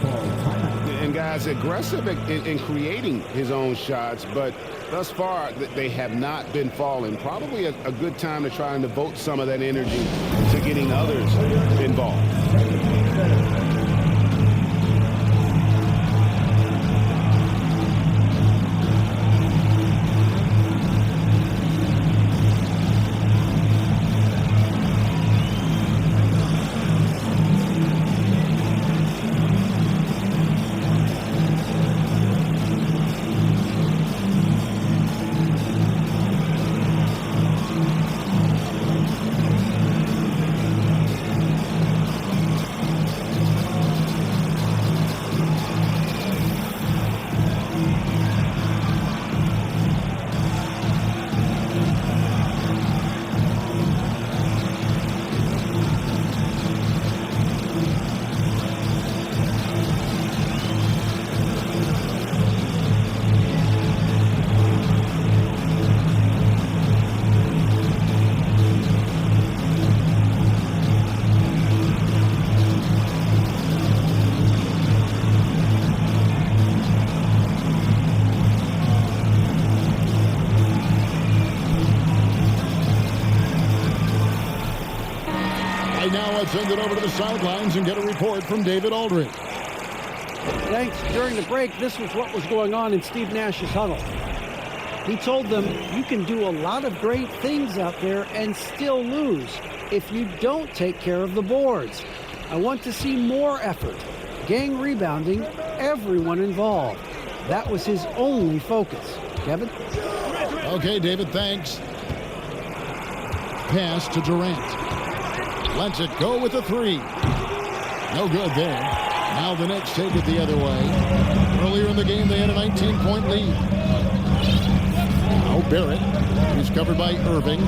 And guys, aggressive in creating his own shots, but thus far they have not been falling. Probably a good time to try and devote some of that energy to getting others involved. Now let's send it over to the sidelines and get a report from David Aldridge. Thanks. During the break, this was what was going on in Steve Nash's huddle. He told them, you can do a lot of great things out there and still lose if you don't take care of the boards. I want to see more effort, gang rebounding, everyone involved. That was his only focus. Kevin? Okay, David, thanks. Pass to Durant. Lets it go with a 3. No good there. Now the Knicks take it the other way. Earlier in the game, they had a 19-point lead. Now Barrett, who's covered by Irving.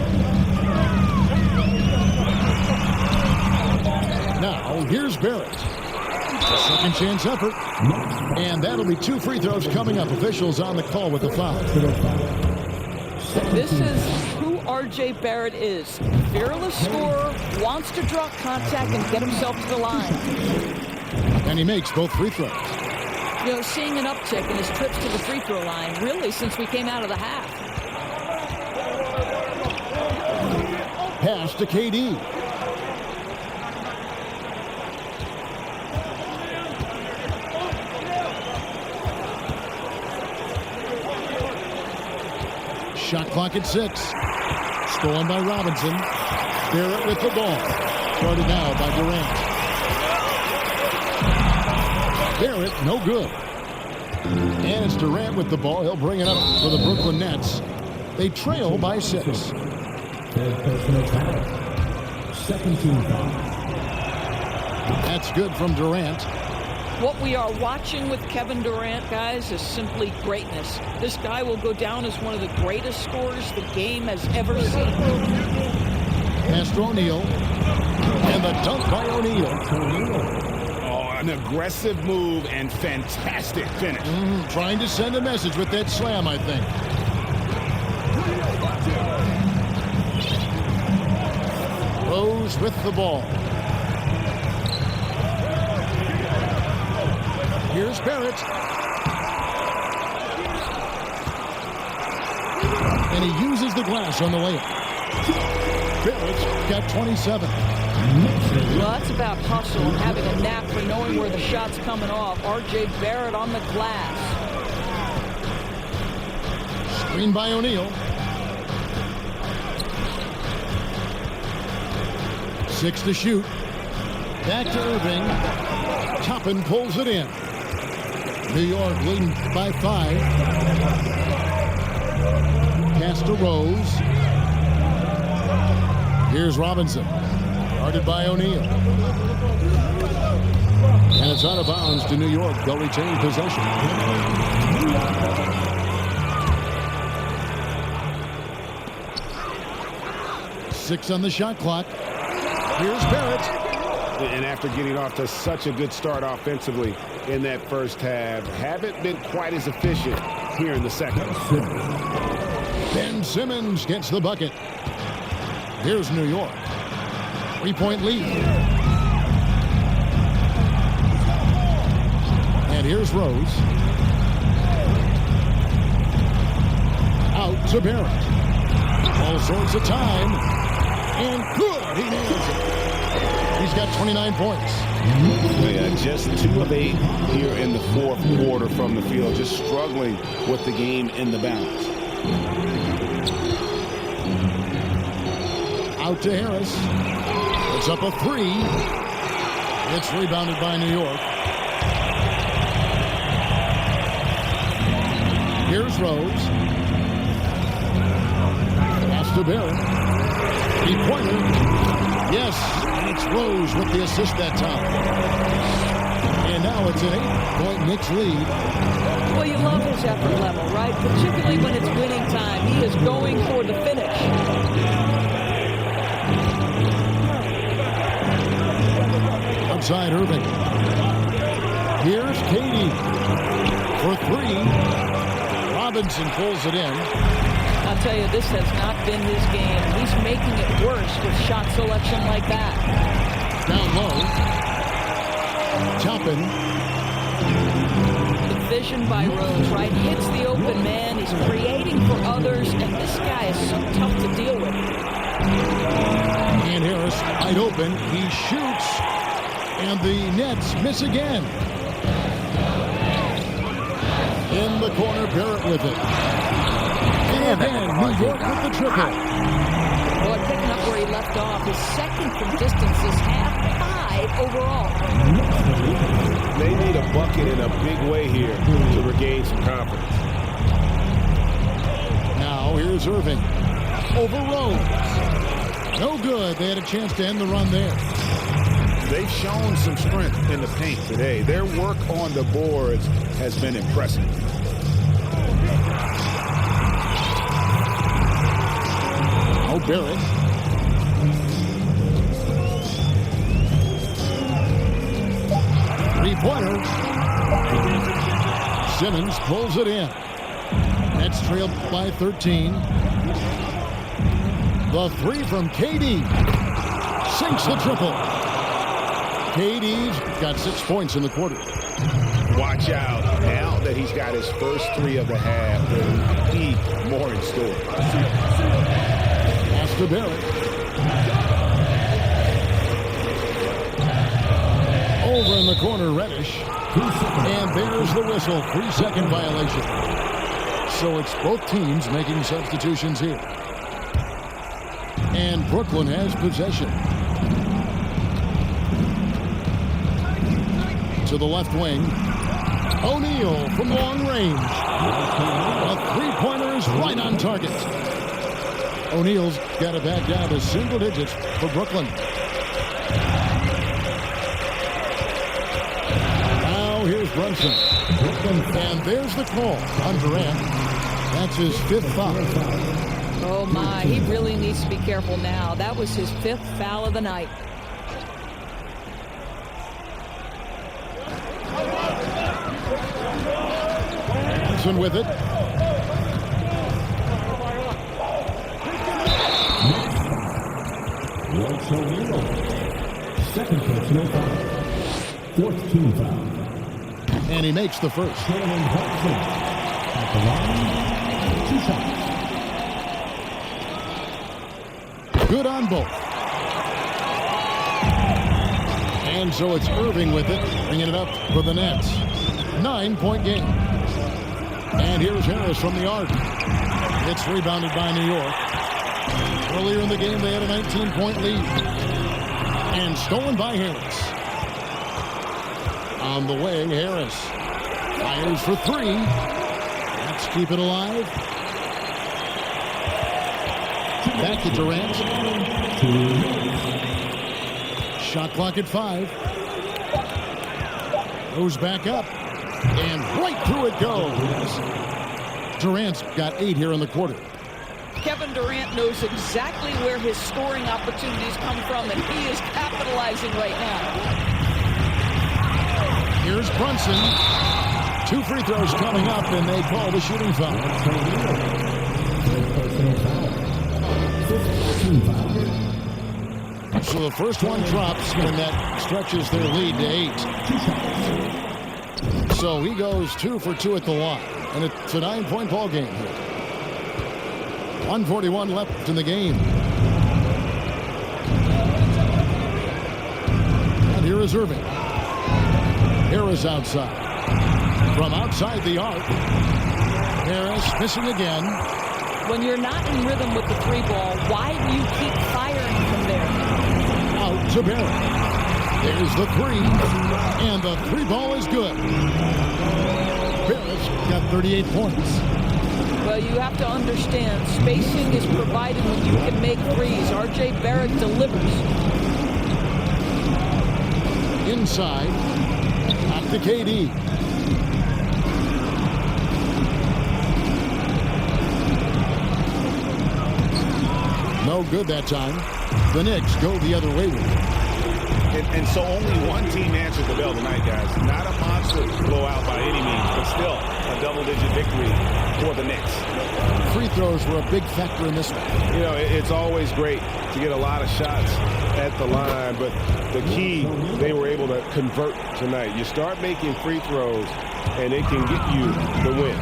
Now here's Barrett. A second chance effort. And that'll be 2 free throws coming up. Officials on the call with the foul. This is who R.J. Barrett is. Fearless scorer, wants to draw contact and get himself to the line. And he makes both free throws. You know, seeing an uptick in his trips to the free throw line, really, since we came out of the half. Pass to KD. Shot clock at 6. Stolen by Robinson. Barrett with the ball. Guarded now by Durant. Barrett, no good. And it's Durant with the ball. He'll bring it up for the Brooklyn Nets. They trail by 6. Personal foul. Second team foul. That's good from Durant. What we are watching with Kevin Durant, guys, is simply greatness. This guy will go down as one of the greatest scorers the game has ever seen. Pass to O'Neal. And the dunk by O'Neal. Oh, an aggressive move and fantastic finish. Trying to send a message with that slam, I think. Rose with the ball. Here's Barrett. And he uses the glass on the layup. Barrett's got 27. Well, that's about hustle and having a knack for knowing where the shot's coming off. R.J. Barrett on the glass. Screen by O'Neal. 6 to shoot. Back to Irving. Toppin pulls it in. New York leading by 5. Pass to Rose. Here's Robinson. Guarded by O'Neal. And it's out of bounds to New York. They'll retain possession. 6 on the shot clock. Here's Barrett. And after getting off to such a good start offensively in that first half, haven't been quite as efficient here in the second. Ben Simmons gets the bucket. Here's New York. 3-point lead. And here's Rose. Out to Barrett. All sorts of time. And good. He nails it. He's got 29 points. Yeah, just 2 of 8 here in the fourth quarter from the field. Just struggling with the game in the bounce. Out to Harris. It's up a 3. It's rebounded by New York. Here's Rose. Pass to Barrett. 3-pointer. Yes, and it's Rose with the assist that time. And now it's an 8-point Knicks lead. Well, you love his effort level, right? Particularly when it's winning time. He is going for the finish. Outside Irving. Here's Katie for 3. Robinson pulls it in. I'll tell you, this has not been his game. He's making it worse with shot selection like that. Down low. Toppin. The vision by Rose, right? Hits the open man. He's creating for others, and this guy is so tough to deal with. And Harris wide open. He shoots. And the Nets miss again. In the corner, Barrett with it. And again, New York with the triple. Boy, picking up where he left off. His second from distance is half 5 overall. They need a bucket in a big way here to regain some confidence. Now here's Irving. Over Rose. No good. They had a chance to end the run there. They've shown some strength in the paint today. Their work on the boards has been impressive. Oh, Barrett. Three-pointer. Simmons pulls it in. Nets trailed by 13. The 3 from KD. Sinks the triple. KD's got 6 points in the quarter. Watch out. Now that he's got his first 3 of the half, there'll be more in store. Pass to Barrett. Over in the corner, Reddish. And there's the whistle. 3-second violation. So it's both teams making substitutions here. And Brooklyn has possession. To the left wing. O'Neal from long range. A 3-pointer is right on target. O'Neal's got it back down to single digits for Brooklyn. Now here's Brunson. And there's the call on Durant. That's his 5th foul. Oh, my. He really needs to be careful now. That was his 5th foul of the night. Brunson with it. Royce O'Neal. Second personal foul. 4th team foul. And he makes the first. Jalen Brunson at the line. 2 shots. Good on both. And so it's Irving with it, bringing it up for the Nets. 9-point game. And here's Harris from the arc. It's rebounded by New York. Earlier in the game, they had a 19-point lead. And stolen by Harris. On the wing, Harris fires for three. Let's keep it alive. Back to Durant. Shot clock at 5. Goes back up. And right through it goes. Durant's got 8 here in the quarter. Kevin Durant knows exactly where his scoring opportunities come from, and he is capitalizing right now. Here's Brunson. 2 free throws coming up, and they call the shooting foul. So the first one drops, and that stretches their lead to 8. So he goes 2 for 2 at the line, and it's a 9-point ball game here. 1:41 left in the game. And here is Irving. Harris outside. From outside the arc. Harris missing again. When you're not in rhythm with the 3 ball, why do you keep firing from there? Out to Barrett. There's the 3. And the 3 ball is good. Barrett's got 38 points. Well, you have to understand, spacing is provided when you can make threes. R.J. Barrett delivers. Inside. Back to KD. No good that time. The Knicks go the other way with it. And so only one team answered the bell tonight, guys. Not a monster blowout by any means, but still a double-digit victory for the Knicks. Free throws were a big factor in this one. You know, it's always great to get a lot of shots at the line, but the key, they were able to convert tonight. You start making free throws, and it can get you the win.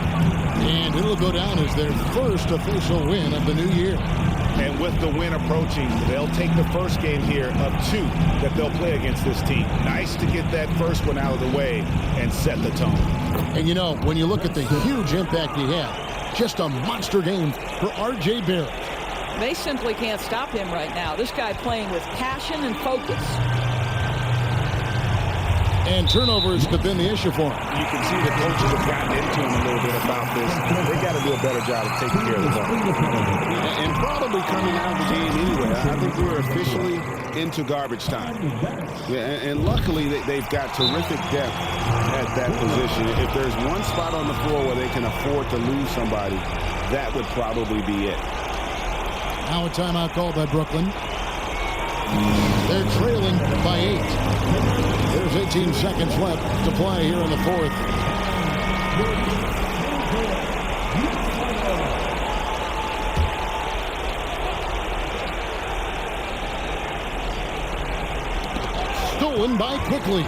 And it'll go down as their first official win of the new year. And with the win approaching, they'll take the first game here of 2 that they'll play against this team. Nice to get that first one out of the way and set the tone. And you know, when you look at the huge impact he had, just a monster game for R.J. Barrett. They simply can't stop him right now. This guy playing with passion and focus. And turnovers have been the issue for him. You can see the coaches have gotten into him a little bit about this. They got to do a better job of taking care of the ball. And probably coming out of the game anyway. I think we're officially into garbage time. Yeah, and luckily they've got terrific depth at that position. If there's one spot on the floor where they can afford to lose somebody, that would probably be it. Now a timeout called by Brooklyn. They're trailing by 8. There's 18 seconds left to play here in the 4th. Stolen by Quickly.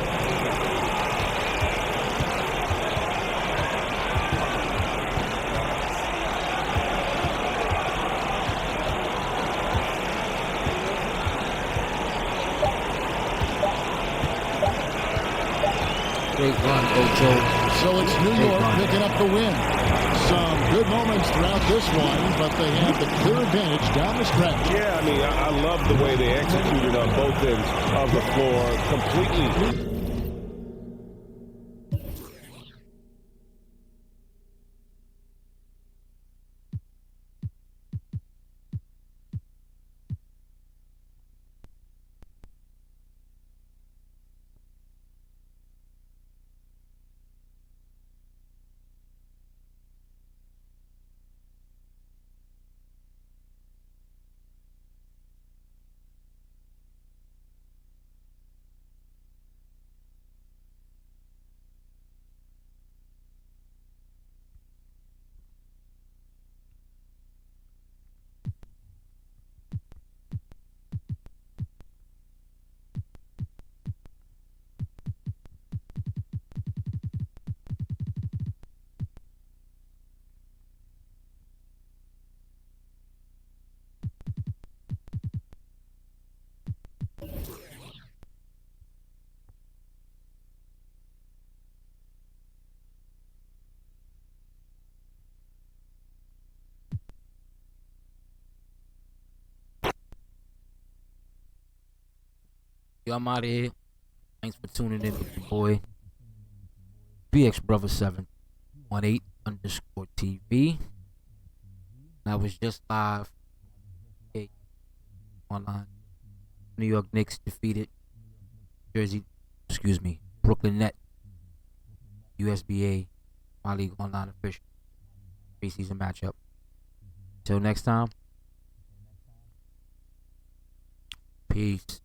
Great run, Ocho. So it's New York picking up the win. Some good moments throughout this one, but they have the clear advantage down the stretch. Yeah, I mean, I love the way they executed on both ends of the floor completely. Yo, I'm out of here. Thanks for tuning in with your boy. BX Brother 718 underscore TV. I was just live online. New York Knicks defeated Brooklyn Nets. USBA, my league online official. Preseason matchup. Till next time. Peace.